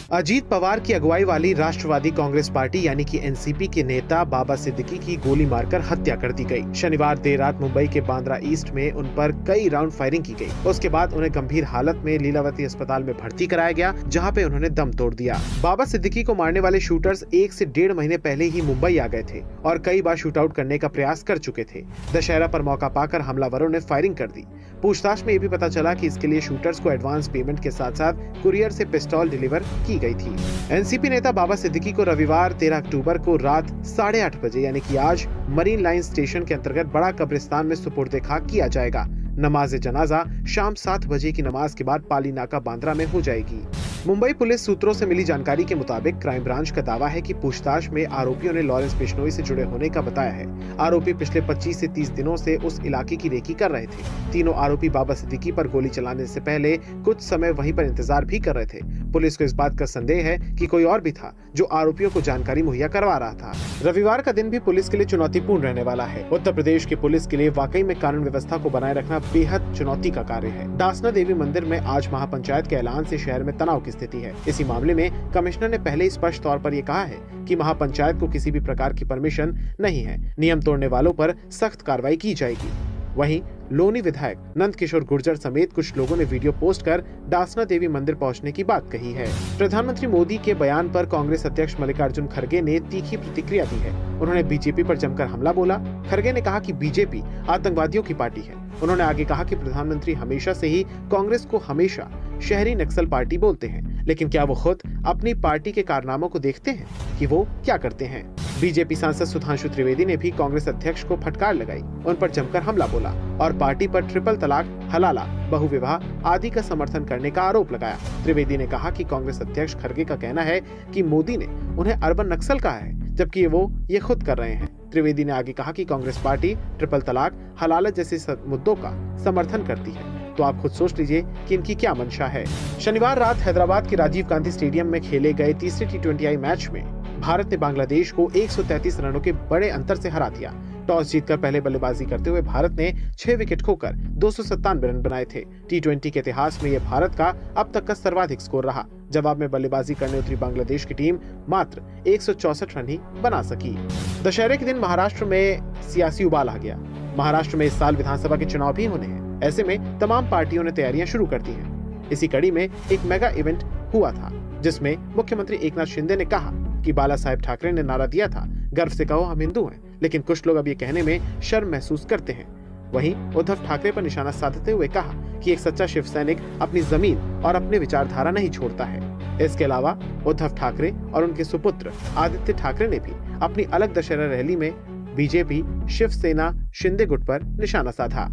अजीत पवार की अगुवाई वाली राष्ट्रवादी कांग्रेस पार्टी यानी कि एनसीपी के नेता बाबा सिद्दीकी की गोली मारकर हत्या कर दी गई। शनिवार देर रात मुंबई के बांद्रा ईस्ट में उन पर कई राउंड फायरिंग की गई। उसके बाद उन्हें गंभीर हालत में लीलावती अस्पताल में भर्ती कराया गया, जहां पे उन्होंने दम तोड़ दिया। बाबा सिद्दीकी को मारने वाले शूटर्स 1 से 1.5 महीने पहले ही मुंबई आ गए थे और कई बार शूट आउट करने का प्रयास कर चुके थे। दशहरा पर मौका पाकर हमलावरों ने फायरिंग कर दी। पूछताछ में ये भी पता चला कि इसके लिए शूटर्स को एडवांस पेमेंट के साथ साथ कुरियर से पिस्तौल डिलीवर की गई थी। एनसीपी नेता बाबा सिद्दीकी को रविवार 13 अक्टूबर को रात 8:30 बजे यानी कि आज मरीन लाइन स्टेशन के अंतर्गत बड़ा कब्रिस्तान में सुपुर्द खाक किया जाएगा। नमाज जनाजा शाम 7 बजे की नमाज के बाद पाली नाका बांद्रा में हो जाएगी। मुंबई पुलिस सूत्रों से मिली जानकारी के मुताबिक क्राइम ब्रांच का दावा है कि पूछताछ में आरोपियों ने लॉरेंस बिश्नोई से जुड़े होने का बताया है। आरोपी पिछले 25 से 30 दिनों से उस इलाके की रेकी कर रहे थे। तीनों आरोपी बाबा सिद्दीकी पर गोली चलाने से पहले कुछ समय वहीं पर इंतजार भी कर रहे थे। पुलिस को इस बात का संदेह है कि कोई और भी था जो आरोपियों को जानकारी मुहैया करवा रहा था। रविवार का दिन भी पुलिस के लिए चुनौतीपूर्ण रहने वाला है। उत्तर प्रदेश की पुलिस के लिए वाकई में कानून व्यवस्था को बनाए रखना बेहद चुनौती का कार्य है। दासना देवी मंदिर में आज महापंचायत के ऐलान से शहर में तनाव की स्थिति है। इसी मामले में कमिश्नर ने पहले ही स्पष्ट तौर पर यह कहा है कि महापंचायत को किसी भी प्रकार की परमिशन नहीं है। नियम तोड़ने वालों पर सख्त कार्रवाई की जाएगी। वहीं लोनी विधायक नंद किशोर गुर्जर समेत कुछ लोगों ने वीडियो पोस्ट कर दासना देवी मंदिर पहुंचने की बात कही है। प्रधानमंत्री मोदी के बयान पर कांग्रेस अध्यक्ष मल्लिकार्जुन खड़गे ने तीखी प्रतिक्रिया दी है। उन्होंने बीजेपी पर जमकर हमला बोला। खड़गे ने कहा कि बीजेपी आतंकवादियों की पार्टी है। उन्होंने आगे कहा कि प्रधानमंत्री हमेशा से ही कांग्रेस को हमेशा शहरी नक्सल पार्टी बोलते हैं, लेकिन क्या वो खुद अपनी पार्टी के कारनामों को देखते हैं कि वो क्या करते हैं। बीजेपी सांसद सुधांशु त्रिवेदी ने भी कांग्रेस अध्यक्ष को फटकार लगाई, उन पर जमकर हमला बोला और पार्टी पर ट्रिपल तलाक, हलाला, बहुविवाह आदि का समर्थन करने का आरोप लगाया। त्रिवेदी ने कहा कि कांग्रेस अध्यक्ष खड़गे का कहना है कि मोदी ने उन्हें अर्बन नक्सल कहा है, जबकि वो ये खुद कर रहे हैं। त्रिवेदी ने आगे कहा कि कांग्रेस पार्टी ट्रिपल तलाक, हलाला जैसे मुद्दों का समर्थन करती है, तो आप खुद सोच लीजिए कि इनकी क्या मंशा है। शनिवार रात हैदराबाद के राजीव गांधी स्टेडियम में खेले गए तीसरे T20I मैच में भारत ने बांग्लादेश को 133 रनों के बड़े अंतर से हरा दिया। टॉस जीतकर पहले बल्लेबाजी करते हुए भारत ने 6 विकेट खोकर 297 रन बनाए थे। T20 के इतिहास में यह भारत का अब तक का सर्वाधिक स्कोर रहा। जवाब में बल्लेबाजी करने उतरी बांग्लादेश की टीम मात्र 164 रन ही बना सकी। दशहरे के दिन महाराष्ट्र में सियासी उबाल आ गया। महाराष्ट्र में इस साल विधानसभा के चुनाव भी होने हैं। ऐसे में तमाम पार्टियों ने तैयारियां शुरू कर दी हैं। इसी कड़ी में एक मेगा इवेंट हुआ था, जिसमें मुख्यमंत्री एकनाथ शिंदे ने कहा कि बाला साहेब ठाकरे ने नारा दिया था, गर्व से कहो हम हिंदू हैं, लेकिन कुछ लोग अब ये कहने में शर्म महसूस करते हैं। वहीं उद्धव ठाकरे पर निशाना साधते हुए कहा कि एक सच्चा शिव सैनिक अपनी जमीन और अपने विचारधारा नहीं छोड़ता है। इसके अलावा उद्धव ठाकरे और उनके सुपुत्र आदित्य ठाकरे ने भी अपनी अलग दशहरा रैली में बीजेपी, शिवसेना, शिंदे गुट पर निशाना साधा।